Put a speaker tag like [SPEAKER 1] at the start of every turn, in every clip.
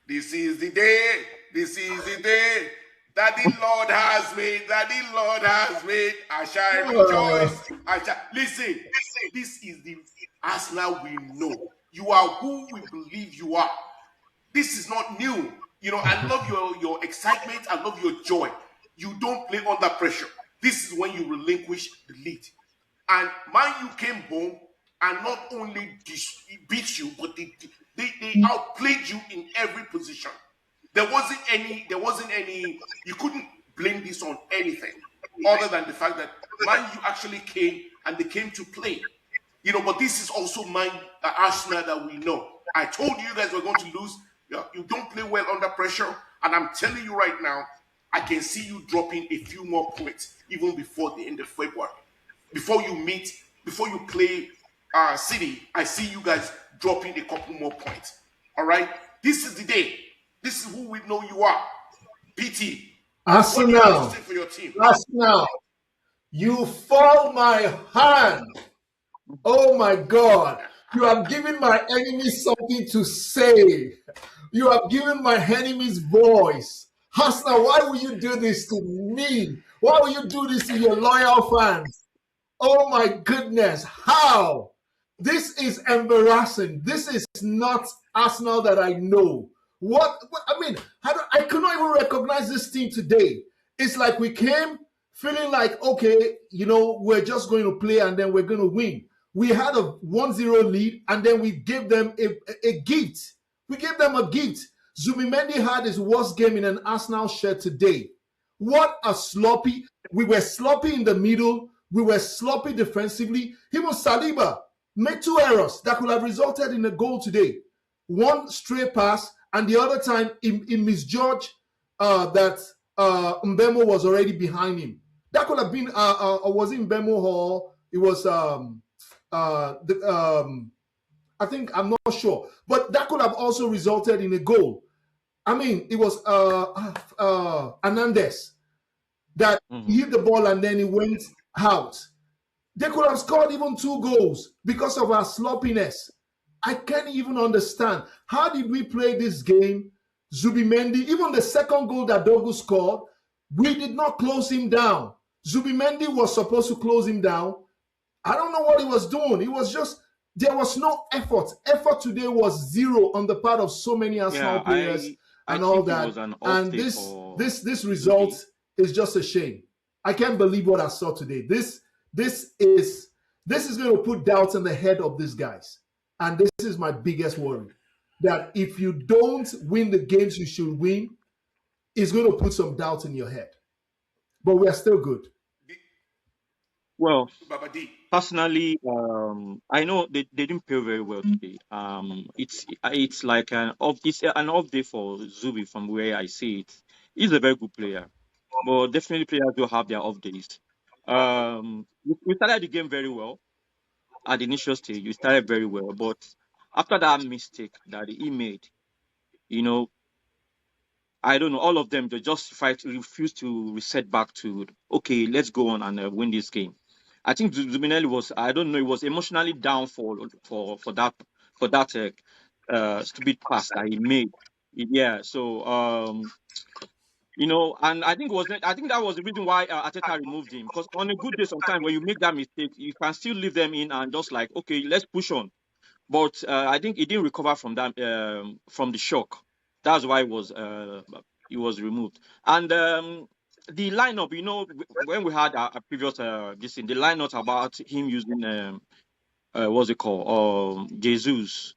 [SPEAKER 1] This is the day. This is the day that the Lord has made. That the Lord has made. I shall
[SPEAKER 2] Uh,
[SPEAKER 1] rejoice. I shall listen. This is the Arsenal we know. You are who we believe you are. This is not new. You know, I love your excitement. I love your joy. You don't play under pressure. This is when you relinquish the lead. And Man U came home and not only beat you, but they outplayed you in every position. There wasn't any, you couldn't blame this on anything other than the fact that Man U actually came and they came to play. You know, but this is also Arsenal that we know. I told you guys were going to lose. You don't play well under pressure. And I'm telling you right now, I can see you dropping a few more points even before the end of February. Before you play City, I see you guys dropping a couple more points. All right? This is the day. This is who we know you are. PT, what do you have to
[SPEAKER 2] Arsenal,
[SPEAKER 1] say for your team?
[SPEAKER 2] Arsenal, you fall my hand. Oh my God. You have given my enemies something to say. You have given my enemies voice. Arsenal, why will you do this to me? Why will you do this to your loyal fans? Oh my goodness. How? This is embarrassing. This is not Arsenal that I know. I mean, I could not even recognize this team today. It's like we came feeling like, okay, we're just going to play and then we're going to win. We had a 1-0 lead and then we gave them a gift. We gave them a gift. Zubimendi had his worst game in an Arsenal shirt today. What a sloppy. We were sloppy in the middle. We were sloppy defensively. Even Saliba made two errors that could have resulted in a goal today. One stray pass, and the other time he misjudged that Mbemo was already behind him. That could have been, was it Mbemo or it was, I think, I'm not sure. But that could have also resulted in a goal. I mean, it was Hernandez that hit the ball and then he went out. They could have scored even 2 goals because of our sloppiness. I can't even understand. How did we play this game? Zubimendi, even the second goal that Dogu scored, we did not close him down. Zubimendi was supposed to close him down. I don't know what he was doing. It was just, there was no effort. Effort today was zero on the part of so many Arsenal players and all that. And this result is just a shame. I can't believe what I saw today. This is going to put doubts in the head of these guys. And this is my biggest worry. That if you don't win the games you should win, it's going to put some doubt in your head. But we are still good.
[SPEAKER 3] Well,
[SPEAKER 1] Babadi.
[SPEAKER 3] personally, I know they didn't play very well today. It's like an off day for Zubi from where I see it. He's a very good player, but definitely players do have their off days. We started the game very well at the initial stage. We started very well, but after that mistake that he made, you know, I don't know, all of them they just refuse to reset back to okay, let's go on and win this game. I think Zuminelli was, I don't know, he was emotionally down for that stupid pass that he made. Yeah, so and I think that was the reason why Arteta removed him, because on a good day, sometimes when you make that mistake, you can still leave them in and just like okay, let's push on. But I think he didn't recover from that from the shock. That's why he was removed. And the lineup, when we had a previous this thing, the lineup about him using what's it called, Jesus.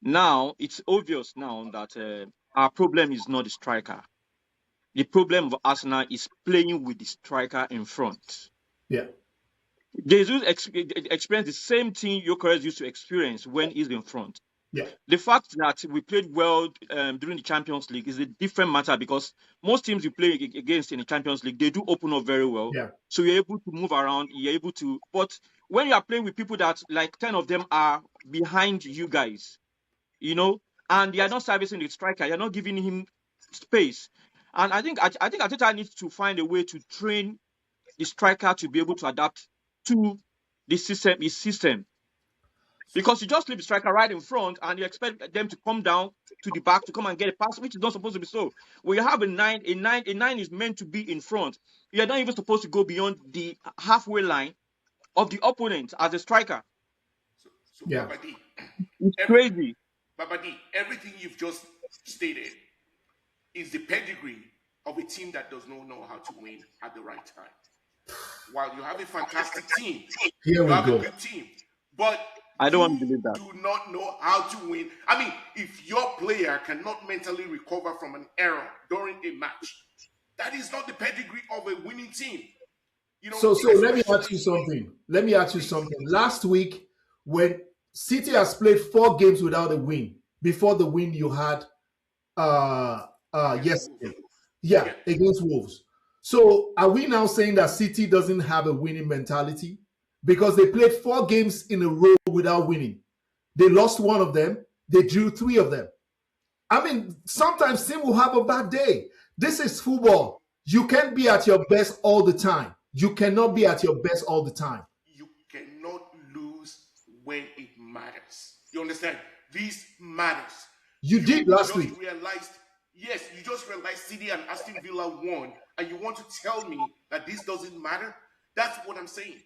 [SPEAKER 3] Now it's obvious now that our problem is not the striker. The problem of Arsenal is playing with the striker in front.
[SPEAKER 2] Yeah.
[SPEAKER 3] Jesus experienced the same thing Gyökeres used to experience when he's in front.
[SPEAKER 2] Yeah.
[SPEAKER 3] The fact that we played well during the Champions League is a different matter, because most teams you play against in the Champions League, they do open up very well.
[SPEAKER 2] Yeah.
[SPEAKER 3] So you're able to move around, but when you are playing with people that like 10 of them are behind you guys, and they are not servicing the striker, you're not giving him space. And I think Arteta needs to find a way to train the striker to be able to adapt to the system, his system. because you just leave the striker right in front and you expect them to come down to the back to come and get a pass, which is not supposed to be so. When you have a nine is meant to be in front. You're not even supposed to go beyond the halfway line of the opponent as a striker.
[SPEAKER 1] So
[SPEAKER 2] Yeah.
[SPEAKER 3] It's
[SPEAKER 1] every,
[SPEAKER 3] crazy.
[SPEAKER 1] everything you've just stated is the pedigree of a team that does not know how to win at the right time. While you have a fantastic team,
[SPEAKER 2] Here
[SPEAKER 1] you
[SPEAKER 2] we
[SPEAKER 1] have
[SPEAKER 2] go.
[SPEAKER 1] a good team, but
[SPEAKER 3] I don't want to
[SPEAKER 1] you
[SPEAKER 3] believe that.
[SPEAKER 1] do not know how to win. I mean, if your player cannot mentally recover from an error during a match, that is not the pedigree of a winning team. You know,
[SPEAKER 2] So let me ask you
[SPEAKER 1] especially
[SPEAKER 2] something. Let me ask you
[SPEAKER 1] please.
[SPEAKER 2] something. Last week, when City has played 4 games without a win, before the win you had
[SPEAKER 1] Against the Wolves.
[SPEAKER 2] yesterday, yeah, against Wolves. So are we now saying that City doesn't have a winning mentality because they played 4 games in a row without winning? They lost one of them. They drew 3 of them. I mean, sometimes team will have a bad day. This is football. You can't be at your best all the time. You cannot be at your best all the time.
[SPEAKER 1] You cannot lose when it matters. You understand? This matters.
[SPEAKER 2] You did last week.
[SPEAKER 1] You just realized City and Aston Villa won, and you want to tell me that this doesn't matter? That's what I'm saying.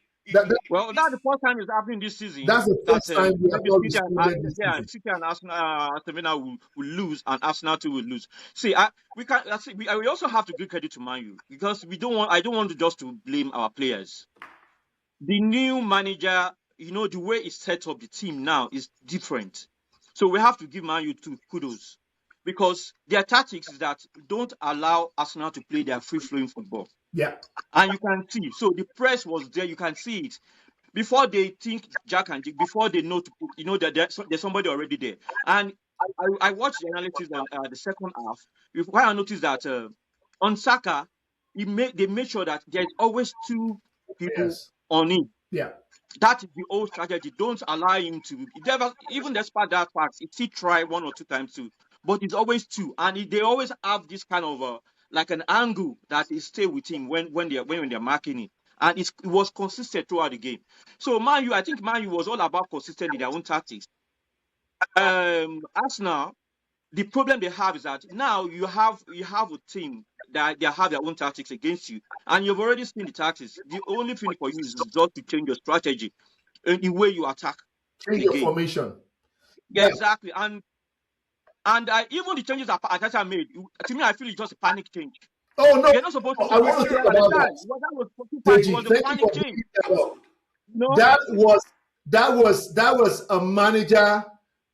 [SPEAKER 3] Well, that's the first time it's happening this season
[SPEAKER 2] That's the
[SPEAKER 3] that
[SPEAKER 2] first time we have
[SPEAKER 3] maybe
[SPEAKER 2] not responded this
[SPEAKER 3] Yeah,
[SPEAKER 2] season.
[SPEAKER 3] City and Arsenal, Aston Villa will lose and Arsenal too will lose. See, we also have to give credit to Man U because I don't want to just to blame our players. The new manager, the way he set up the team now is different. So we have to give Man U to kudos because their tactics is that don't allow Arsenal to play their free-flowing football.
[SPEAKER 2] Yeah.
[SPEAKER 3] And you can see, so the press was there, you can see it. Before they think Jack and Jake, before they know, that there's somebody already there. And I watched the analysis on the second half. Before I noticed that on Saka, they made sure that there's always 2 people
[SPEAKER 2] Yes.
[SPEAKER 3] on him.
[SPEAKER 2] Yeah.
[SPEAKER 3] That is the old strategy. Don't allow him to. Even despite that fact, he still try 1 or 2 times too, but it's always 2, and they always have this kind of like an angle that is stay with him when they're marking it, and it was consistent throughout the game. So I think Man U was all about consistent in their own tactics. Arsenal, the problem they have is that now you have a team that they have their own tactics against you, and you've already seen the tactics. The only thing for you is just to change your strategy in the way you attack
[SPEAKER 2] Change
[SPEAKER 3] the
[SPEAKER 2] your
[SPEAKER 3] game.
[SPEAKER 2] formation.
[SPEAKER 3] Yeah, exactly. And even the changes that Arteta made, to me, I feel it's just a panic change.
[SPEAKER 2] Oh no,
[SPEAKER 3] You're not supposed to
[SPEAKER 2] I
[SPEAKER 3] switch
[SPEAKER 2] want to
[SPEAKER 3] players
[SPEAKER 2] talk
[SPEAKER 3] at the
[SPEAKER 2] about
[SPEAKER 3] time.
[SPEAKER 2] that.
[SPEAKER 3] Well, that was it
[SPEAKER 2] Deji,
[SPEAKER 3] was a
[SPEAKER 2] thank you
[SPEAKER 3] panic
[SPEAKER 2] for
[SPEAKER 3] change.
[SPEAKER 2] bringing that up.
[SPEAKER 3] No,
[SPEAKER 2] That was a manager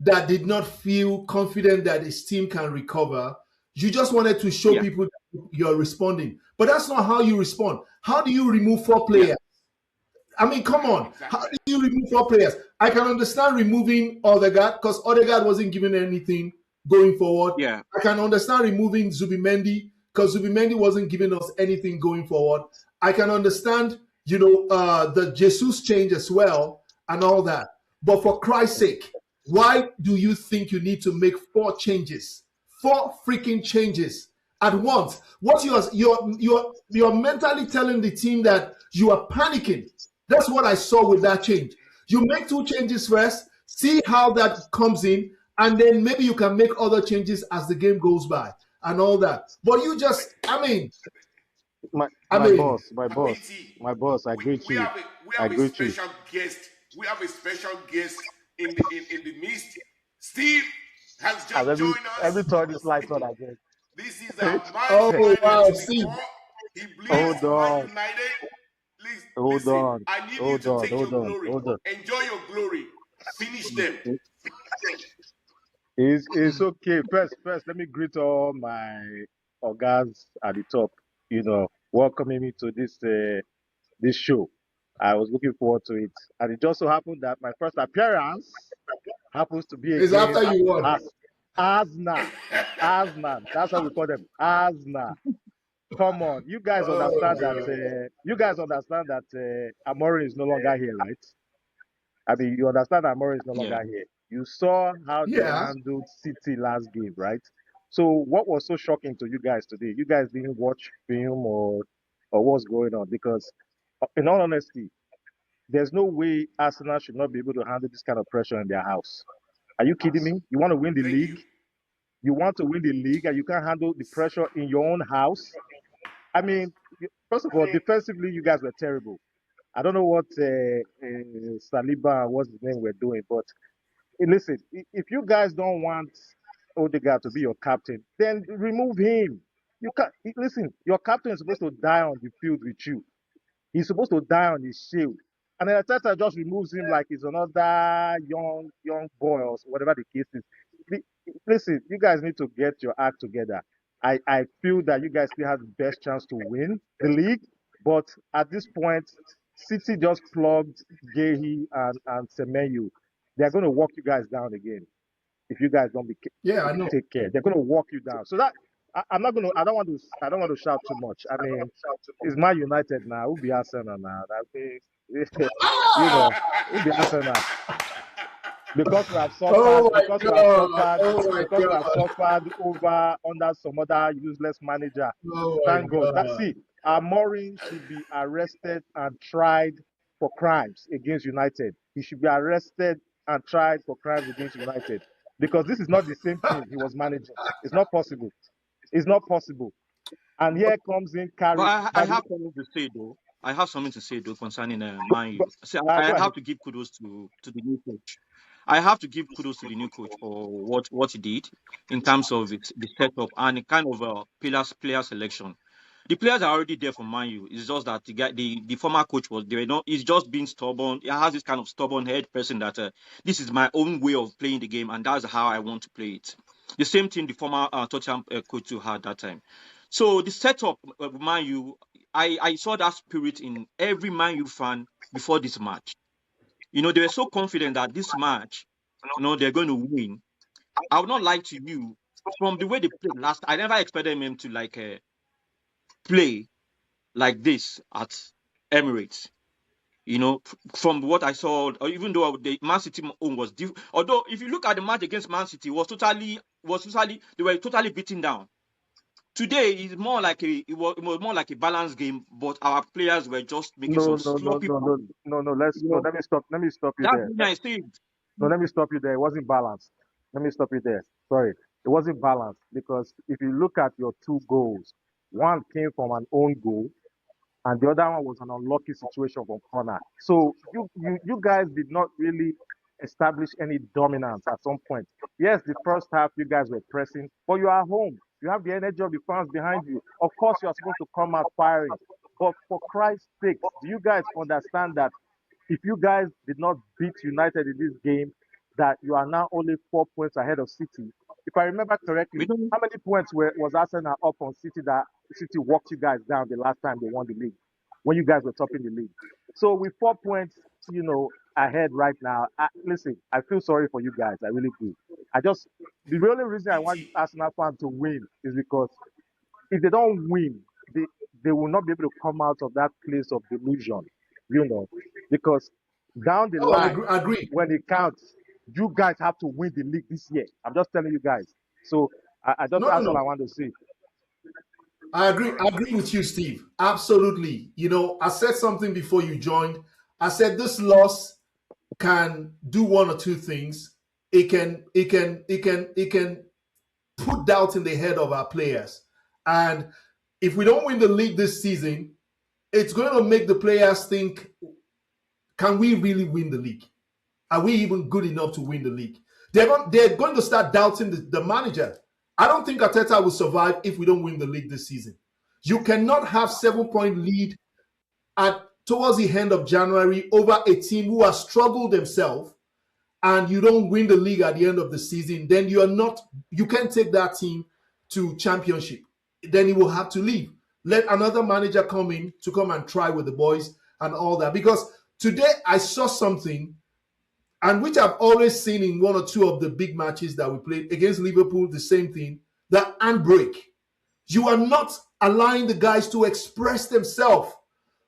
[SPEAKER 2] that did not feel confident that his team can recover. You just wanted to show
[SPEAKER 3] yeah,
[SPEAKER 2] people that you're responding, but that's not how you respond. How do you remove 4
[SPEAKER 3] yeah,
[SPEAKER 2] players? I mean, come on. How
[SPEAKER 1] Exactly.
[SPEAKER 2] do you remove 4 players? I can understand removing Odegaard because Odegaard wasn't giving anything going forward.
[SPEAKER 3] yeah,
[SPEAKER 2] I can understand removing Zubimendi because Zubimendi wasn't giving us anything going forward. I can understand, the Jesus change as well and all that. But for Christ's sake, why do you think you need to make 4 changes? 4 freaking changes at once. What you're mentally telling the team that you are panicking. That's what I saw with that change. You make 2 changes first, see how that comes in, and then maybe you can make other changes as the game goes by and all that. But you just,
[SPEAKER 4] My
[SPEAKER 2] I
[SPEAKER 4] my
[SPEAKER 2] mean,
[SPEAKER 4] boss, my boss,
[SPEAKER 1] BT,
[SPEAKER 4] my boss. I
[SPEAKER 1] we,
[SPEAKER 4] greet
[SPEAKER 1] we
[SPEAKER 4] you.
[SPEAKER 1] have a we
[SPEAKER 4] I
[SPEAKER 1] have a
[SPEAKER 4] greet you.
[SPEAKER 1] special guest. We have a special guest in the midst. Steve has
[SPEAKER 4] And
[SPEAKER 1] just joined
[SPEAKER 4] every
[SPEAKER 1] us.
[SPEAKER 4] turn is lights on again.
[SPEAKER 1] This is our Man
[SPEAKER 2] oh
[SPEAKER 1] United
[SPEAKER 2] wow,
[SPEAKER 1] to the
[SPEAKER 2] see,
[SPEAKER 1] core. He bleeds
[SPEAKER 4] Hold
[SPEAKER 1] Man
[SPEAKER 4] on,
[SPEAKER 1] United. Please
[SPEAKER 4] hold
[SPEAKER 1] listen.
[SPEAKER 4] on,
[SPEAKER 1] I need you
[SPEAKER 4] hold
[SPEAKER 1] to
[SPEAKER 4] on,
[SPEAKER 1] take your
[SPEAKER 4] hold on,
[SPEAKER 1] glory.
[SPEAKER 4] hold on.
[SPEAKER 1] Enjoy your glory. Finish them.
[SPEAKER 4] It's okay. First, let me greet all my organs at the top. Welcoming me to this show. I was looking forward to it, and it just so happened that my first appearance happens to be
[SPEAKER 2] it's after
[SPEAKER 4] against
[SPEAKER 2] you won.
[SPEAKER 4] Asna. Asna. That's how we call them. Asna. Come on, you guys
[SPEAKER 2] Oh
[SPEAKER 4] understand that.
[SPEAKER 2] god.
[SPEAKER 4] Amori is no longer here, right? I mean, you understand Amori is no
[SPEAKER 3] yeah.
[SPEAKER 4] longer here. You saw how they
[SPEAKER 2] Yeah.
[SPEAKER 4] handled City last game, right? So, what was so shocking to you guys today? You guys didn't watch film or what's going on? Because, in all honesty, There's no way Arsenal should not be able to handle this kind of pressure in their house. Are you kidding me? You want to win the
[SPEAKER 1] Thank
[SPEAKER 4] league?
[SPEAKER 1] you.
[SPEAKER 4] You want to win the league and you can't handle the pressure in your own house? I mean, first of all, defensively, you guys were terrible. I don't know what Saliba, what's his name, were doing, but listen, if you guys don't want Odegaard to be your captain, then remove him. You can't listen. Your captain is supposed to die on the field with you. He's supposed to die on his shield. And then Arteta just removes him like he's another young boy or whatever the case is. Listen, you guys need to get your act together. I feel that you guys still have the best chance to win the league, but at this point, City just plugged Gehi and Semenyo. They're going to walk you guys down again if you guys don't
[SPEAKER 2] Yeah, I know.
[SPEAKER 4] take care. They're going to walk you down. So that I'm not going to. I don't want to shout too much. I mean, it's my United now. Who be Arsenal now? That means, you know, who be Arsenal? Because we have
[SPEAKER 2] Oh
[SPEAKER 4] suffered,
[SPEAKER 2] my God! Oh my
[SPEAKER 4] because we have
[SPEAKER 2] God!
[SPEAKER 4] suffered over under some other useless manager.
[SPEAKER 2] Oh my
[SPEAKER 4] Thank God. That
[SPEAKER 2] God!
[SPEAKER 4] see, Amorim should be arrested and tried for crimes against United. He should be arrested and tried for crimes against United because this is not the same team he was managing. It's not possible. It's not possible. And here comes in
[SPEAKER 3] But
[SPEAKER 4] carry.
[SPEAKER 3] I
[SPEAKER 4] By the way,
[SPEAKER 3] have something to say though. I have something to say though concerning Man
[SPEAKER 4] go,
[SPEAKER 3] U. See, I
[SPEAKER 4] go
[SPEAKER 3] have
[SPEAKER 4] ahead.
[SPEAKER 3] to give kudos to the new coach. I have to give kudos to the new coach for what he did in terms of the setup and the kind of player selection. The players are already there for Man U. It's just that the former coach was there. No, he's just being stubborn. He has this kind of stubborn head person that this is my own way of playing the game and that's how I want to play it. The same thing the former Tottenham coach who had that time. So the setup of Man U, I saw that spirit in every Man U fan before this match. You know, they were so confident that this match, you know, they're going to win. I would not lie to you. From the way they played last, I never expected them to like play like this at Emirates. You know, from what I saw, or even though the Man City own was different, although if you look at the match against Man City, they were totally beaten down. Today is more like it was more like a balanced game, but our players were just making some
[SPEAKER 4] No, no, no,
[SPEAKER 3] sloppy
[SPEAKER 4] no, no,
[SPEAKER 3] passes.
[SPEAKER 4] no, no.
[SPEAKER 3] You know,
[SPEAKER 4] Let me stop. Let me stop you
[SPEAKER 3] that's
[SPEAKER 4] there.
[SPEAKER 3] when I say
[SPEAKER 4] No, let me stop you there. It wasn't balanced. Let me stop you there. Sorry. It wasn't balanced because if you look at your two goals, one came from an own goal and the other one was an unlucky situation from corner. So you guys did not really establish any dominance at some point. Yes, the first half you guys were pressing, but you are home. You have the energy of the fans behind you. Of course, you are supposed to come out firing. But for Christ's sake, do you guys understand that if you guys did not beat United in this game, that you are now only 4 points ahead of City? If I remember
[SPEAKER 3] we
[SPEAKER 4] correctly,
[SPEAKER 3] don't.
[SPEAKER 4] how many points was Arsenal up on City that City walked you guys down the last time they won the league when you guys were topping the league? So with 4 points, ahead right now, listen, I feel sorry for you guys. I really do. The only reason I want
[SPEAKER 1] BT,
[SPEAKER 4] Arsenal fans to win is because if they don't win, they they will not be able to come out of that place of delusion, because down the
[SPEAKER 2] Oh, I
[SPEAKER 4] line,
[SPEAKER 2] agree. I agree.
[SPEAKER 4] when it counts, you guys have to win the league this year. I'm just telling you guys. So
[SPEAKER 2] No, no,
[SPEAKER 4] that's all I
[SPEAKER 2] no.
[SPEAKER 4] want to say.
[SPEAKER 2] I agree. I agree with you, Steve. Absolutely. You know, I said something before you joined. I said this loss can do one or two things. It can put doubt in the head of our players. And if we don't win the league this season, it's going to make the players think, can we really win the league? Are we even good enough to win the league? They're going to start doubting the manager. I don't think Arteta will survive if we don't win the league this season. You cannot have 7 point lead at towards the end of January over a team who has struggled themselves, and you don't win the league at the end of the season. Then you can't take that team to championship. Then he will have to leave. Let another manager come in to come and try with the boys and all that. Because today I saw something, and which I've always seen in one or two of the big matches that we played against Liverpool, the same thing, that handbrake. You are not allowing the guys to express themselves.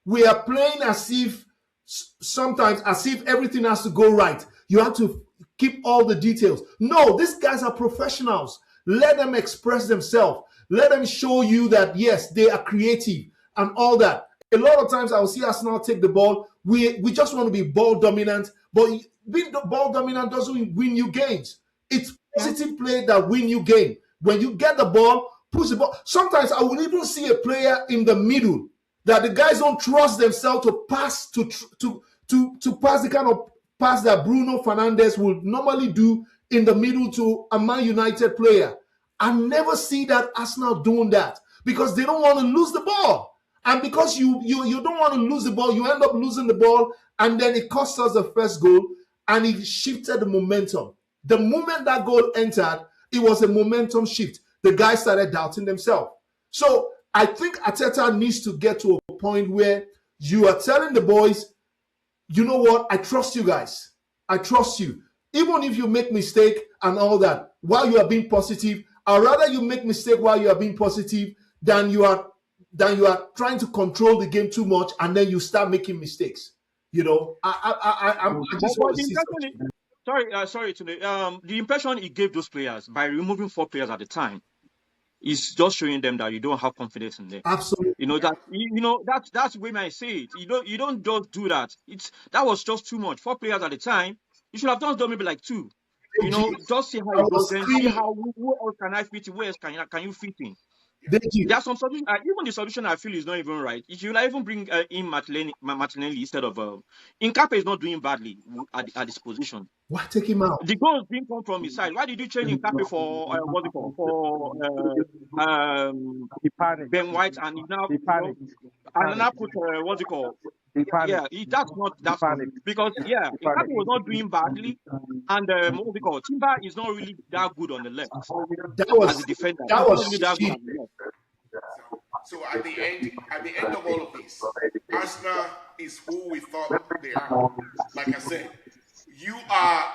[SPEAKER 2] We are playing as if sometimes as if everything has to go right. You have to keep all the details. No, these guys are professionals. Let them express themselves. Let them show you that, yes, they are creative and all that. A lot of times I will see Arsenal take the ball. we just want to be ball dominant, but being the ball dominant doesn't win you games. It's positive play that win you game. When you get the ball, push the ball. Sometimes I will even see a player in the middle that the guys don't trust themselves to pass to pass the kind of pass that Bruno Fernandes would normally do in the middle to a Man United player. I never see that Arsenal doing that because they don't want to lose the ball. And because you don't want to lose the ball, you end up losing the ball, and then it cost us the first goal, and it shifted the momentum. The moment that goal entered, it was a momentum shift. The guys started doubting themselves. So I think Arteta needs to get to a point where you are telling the boys, you know what, I trust you guys. I trust you. Even if you make mistake and all that, while you are being positive, I'd rather you make mistake while you are being positive than you are trying to control the game too much and then you start making mistakes. You know, I just want
[SPEAKER 3] But
[SPEAKER 2] to
[SPEAKER 3] the
[SPEAKER 2] see
[SPEAKER 3] impression,
[SPEAKER 2] something.
[SPEAKER 3] sorry, today. The impression he gave those players by removing 4 players at the time is just showing them that you don't have confidence in them.
[SPEAKER 2] Absolutely.
[SPEAKER 3] You know that's the way I say it. You don't just do that. That was just too much. 4 players at the time. You should have done maybe like 2. You know, just see how
[SPEAKER 2] I
[SPEAKER 3] it goes.
[SPEAKER 2] was
[SPEAKER 3] Then see
[SPEAKER 2] screaming.
[SPEAKER 3] how who else can I fit in? Where else can you fit in?
[SPEAKER 2] Deji,
[SPEAKER 3] There are some solutions. Even the solution I feel is not even right. If you like even bring in Martinelli instead of Incape is not doing badly at this position.
[SPEAKER 2] why take him out?
[SPEAKER 3] The goals didn't come from his side. Why did you change Incape for what's it called for
[SPEAKER 4] He panicked.
[SPEAKER 3] Ben White and now
[SPEAKER 4] He panicked.
[SPEAKER 3] and now put what's it called?
[SPEAKER 4] He panicked.
[SPEAKER 3] That's not
[SPEAKER 4] He
[SPEAKER 3] good
[SPEAKER 4] panicked.
[SPEAKER 3] because
[SPEAKER 4] He
[SPEAKER 3] Incape
[SPEAKER 4] panicked.
[SPEAKER 3] was not doing badly, and what's it called? Timber is not really that good on the left
[SPEAKER 2] That
[SPEAKER 3] as
[SPEAKER 2] was
[SPEAKER 3] a defender.
[SPEAKER 2] that
[SPEAKER 3] He's not
[SPEAKER 2] was
[SPEAKER 3] really that good
[SPEAKER 2] cheap.
[SPEAKER 3] on the left.
[SPEAKER 1] So at the end of all of this, Arsenal is who we thought they are. Like I said, you are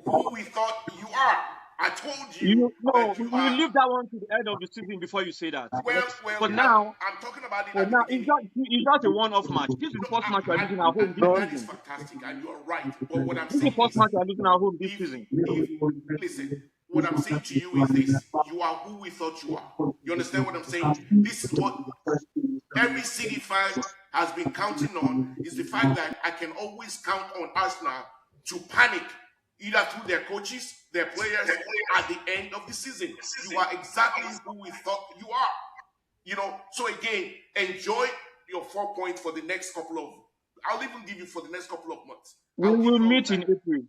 [SPEAKER 1] who we thought you are. I told you that
[SPEAKER 3] We
[SPEAKER 1] you
[SPEAKER 3] will
[SPEAKER 1] are.
[SPEAKER 3] leave that one to the end of the season before you say that.
[SPEAKER 1] Well,
[SPEAKER 3] For now,
[SPEAKER 1] I'm talking about it at the beginning.
[SPEAKER 3] it's just a one-off match. This is
[SPEAKER 1] No,
[SPEAKER 3] the first match we are losing at home this
[SPEAKER 1] that is
[SPEAKER 3] season.
[SPEAKER 1] fantastic, and you're right. But what I'm
[SPEAKER 3] This is the
[SPEAKER 1] saying
[SPEAKER 3] first
[SPEAKER 1] is,
[SPEAKER 3] match we are losing at home this
[SPEAKER 1] if
[SPEAKER 3] season.
[SPEAKER 1] listen, what I'm saying to you is this: you are who we thought you are. You understand what I'm saying? This is what every City fan has been counting on, is the fact that I can always count on Arsenal to panic, either through their coaches, their players, at the end of the season. You are exactly who we thought you are. You know, so again, enjoy your 4 points for the next couple of, I'll even give you for the next couple of months.
[SPEAKER 3] We
[SPEAKER 1] I'll give
[SPEAKER 3] will
[SPEAKER 1] you all
[SPEAKER 3] meet
[SPEAKER 1] of
[SPEAKER 3] in
[SPEAKER 1] that.
[SPEAKER 3] April.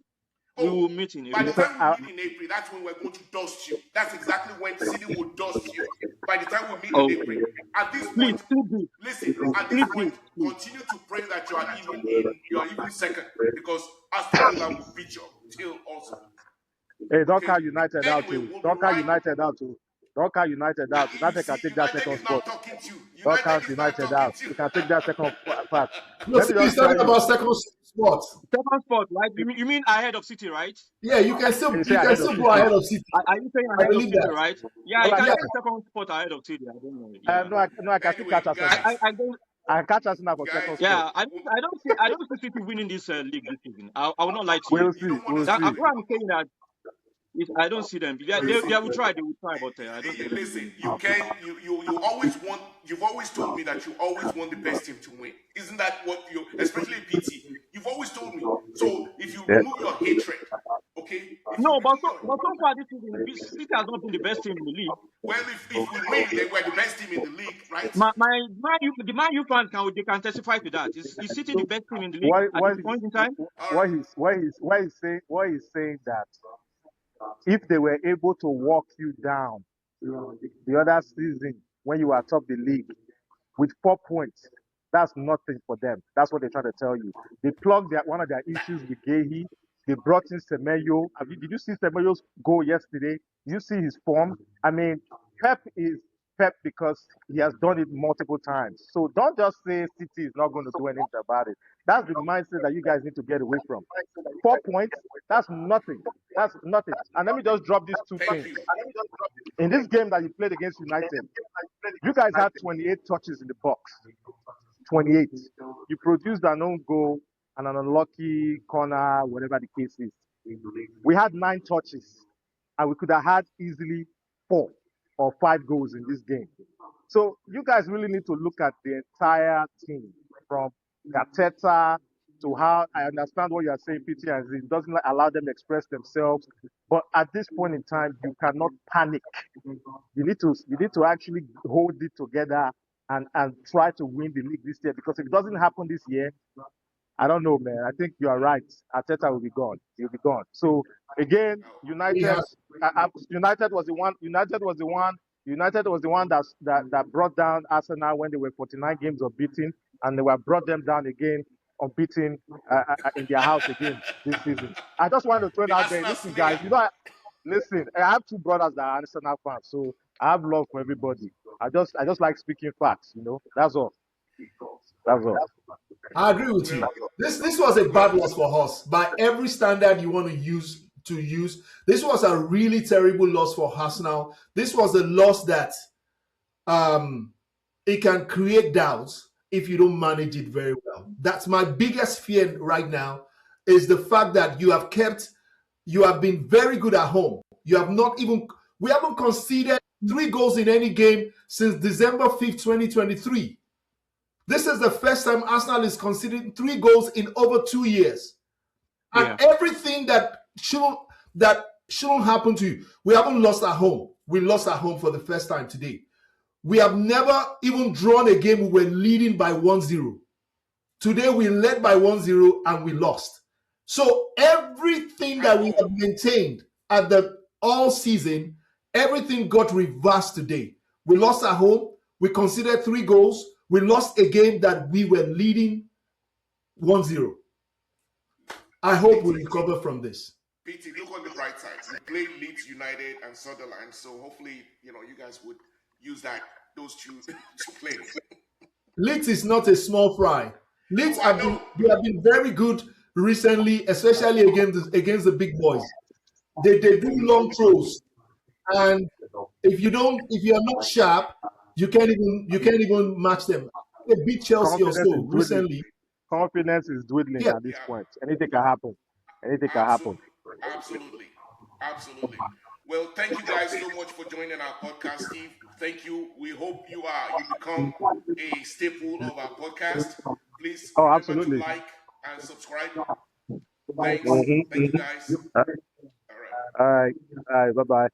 [SPEAKER 3] We
[SPEAKER 1] Oh,
[SPEAKER 3] will meet in
[SPEAKER 1] by the
[SPEAKER 3] April.
[SPEAKER 1] time we meet in April, that's when we're going to dust you. That's exactly when City will dust you. By the time we meet in April.
[SPEAKER 3] Okay.
[SPEAKER 1] At this
[SPEAKER 3] Please,
[SPEAKER 1] point,
[SPEAKER 3] sleep deep.
[SPEAKER 1] listen, at this
[SPEAKER 3] Sleep
[SPEAKER 1] point,
[SPEAKER 3] deep, please.
[SPEAKER 1] continue to pray that you are even second, because Aston Villa will beat you till also.
[SPEAKER 4] Hey, don't
[SPEAKER 1] Okay.
[SPEAKER 4] count United out
[SPEAKER 1] Anyway,
[SPEAKER 4] too.
[SPEAKER 1] we'll be
[SPEAKER 4] Don't count
[SPEAKER 1] right.
[SPEAKER 4] United out too. Don't count United
[SPEAKER 1] Now,
[SPEAKER 4] out.
[SPEAKER 1] you
[SPEAKER 4] United can
[SPEAKER 1] see,
[SPEAKER 4] take that
[SPEAKER 1] United
[SPEAKER 4] second
[SPEAKER 1] is now
[SPEAKER 4] spot.
[SPEAKER 1] talking to you.
[SPEAKER 4] Don't
[SPEAKER 1] United
[SPEAKER 4] count
[SPEAKER 1] is now
[SPEAKER 4] United
[SPEAKER 1] talking
[SPEAKER 4] out.
[SPEAKER 1] to you.
[SPEAKER 4] You can take that second part.
[SPEAKER 2] No,
[SPEAKER 4] Let me
[SPEAKER 2] City is
[SPEAKER 4] just tell
[SPEAKER 2] talking
[SPEAKER 4] you.
[SPEAKER 2] about second spot.
[SPEAKER 3] Second spot, right? You mean ahead of City, right?
[SPEAKER 2] Yeah, you can
[SPEAKER 4] You
[SPEAKER 2] still
[SPEAKER 4] say ahead of
[SPEAKER 2] go
[SPEAKER 4] City.
[SPEAKER 2] ahead of City.
[SPEAKER 3] Are you saying
[SPEAKER 2] I
[SPEAKER 3] ahead of
[SPEAKER 2] believe
[SPEAKER 3] City,
[SPEAKER 2] that.
[SPEAKER 3] right? Yeah,
[SPEAKER 4] All
[SPEAKER 3] you
[SPEAKER 4] right,
[SPEAKER 3] can
[SPEAKER 2] Yeah,
[SPEAKER 3] take second spot ahead of City. I don't know. Yeah.
[SPEAKER 4] no, I can still
[SPEAKER 1] Anyway,
[SPEAKER 4] catch Arsenal.
[SPEAKER 1] guys,
[SPEAKER 3] I don't.
[SPEAKER 4] I can catch Arsenal for second
[SPEAKER 1] guys,
[SPEAKER 4] spot.
[SPEAKER 3] Yeah, I don't see City winning this league this season. I will not lie to you.
[SPEAKER 4] We'll
[SPEAKER 1] you
[SPEAKER 4] see.
[SPEAKER 1] don't want
[SPEAKER 4] We'll
[SPEAKER 1] us to
[SPEAKER 4] see.
[SPEAKER 3] What I'm saying that is I don't see them. They will try. They will try, but I don't see them
[SPEAKER 1] listen,
[SPEAKER 3] winning.
[SPEAKER 1] you always want, you've always told me that you always want the best team to win. Isn't that what you, especially PT, you've always told me. So if you
[SPEAKER 4] Yeah.
[SPEAKER 1] remove your hatred, okay, if you
[SPEAKER 3] No,
[SPEAKER 1] remove your,
[SPEAKER 3] but so far this season, City has not been the best team in the league.
[SPEAKER 1] well, if we win, then we're the best team in the league, right?
[SPEAKER 3] The Man U fans can testify to that. Is City the best team in the league
[SPEAKER 4] What
[SPEAKER 3] at this point in time?
[SPEAKER 1] All right.
[SPEAKER 4] what he's saying that if they were able to walk you down the other season when you were top the league with 4 points, that's nothing for them. That's what they're trying to tell you. They plugged one of their issues with Gehi. They brought in Semenyo. Did you see Semenyo's goal yesterday? Did you see his form? I mean, Pep is Pep because he has done it multiple times. So don't just say City is not going to do anything about it. That's the mindset that you guys need to get away from. 4 points, that's nothing. That's nothing. And let me just drop these two
[SPEAKER 1] Thank
[SPEAKER 4] things.
[SPEAKER 1] you.
[SPEAKER 4] In this game that you played against United, you guys had 28 touches in the box. 28. You produced an own goal and an unlucky corner, whatever the case is. We had 9 touches, and we could have had easily 4 or 5 goals in this game. So you guys really need to look at the entire team, from Arteta to how I understand what you are saying, PT, and it doesn't allow them to express themselves. But at this point in time, you cannot panic. You need to actually hold it together and try to win the league this year. Because if it doesn't happen this year, I don't know, man. I think you are right. Arteta will be gone. He'll be gone. So again, United, United was the one. United was the one. United was the one that brought down Arsenal when they were 49 games unbeaten, and they were brought them down again unbeaten in their house again this season. I just want to throw it
[SPEAKER 1] The
[SPEAKER 4] out there.
[SPEAKER 1] Arsenal
[SPEAKER 4] Listen,
[SPEAKER 1] Slayer.
[SPEAKER 4] guys. Listen. I have two brothers that are Arsenal fans, so I have love for everybody. I just like speaking facts. That's all. That's all.
[SPEAKER 2] I agree with you. This was a bad loss for us by every standard you want to use. This was a really terrible loss for Arsenal. This was a loss that it can create doubts if you don't manage it very well. That's my biggest fear right now, is the fact that you have been very good at home. We haven't conceded 3 goals in any game since December 5th, 2023. This is the first time Arsenal is conceding 3 goals in over 2 years. And everything that shouldn't happen to you. We haven't lost at home. We lost at home for the first time today. We have never even drawn a game we were leading by 1-0. Today we led by 1-0 and we lost. So everything that we have maintained at the all season, everything got reversed today. We lost at home. We conceded 3 goals. We lost a game that we were leading 1-0. I hope we recover from this.
[SPEAKER 1] PT, look on the bright side. We played Leeds United and Sunderland, so hopefully, you guys would use those two to play.
[SPEAKER 2] Leeds is not a small fry. Leeds have been very good recently, especially against the big boys. They do long throws, and if you're not sharp, you can't even match them. They beat Chelsea or so recently.
[SPEAKER 4] Confidence is dwindling at this point. Anything can happen.
[SPEAKER 1] Absolutely. Well, thank you guys so much for joining our podcast, Steve. Thank you. We hope you become a staple of our podcast. Please remember to like and subscribe. Thanks. Thank you guys.
[SPEAKER 4] All right. Bye-bye.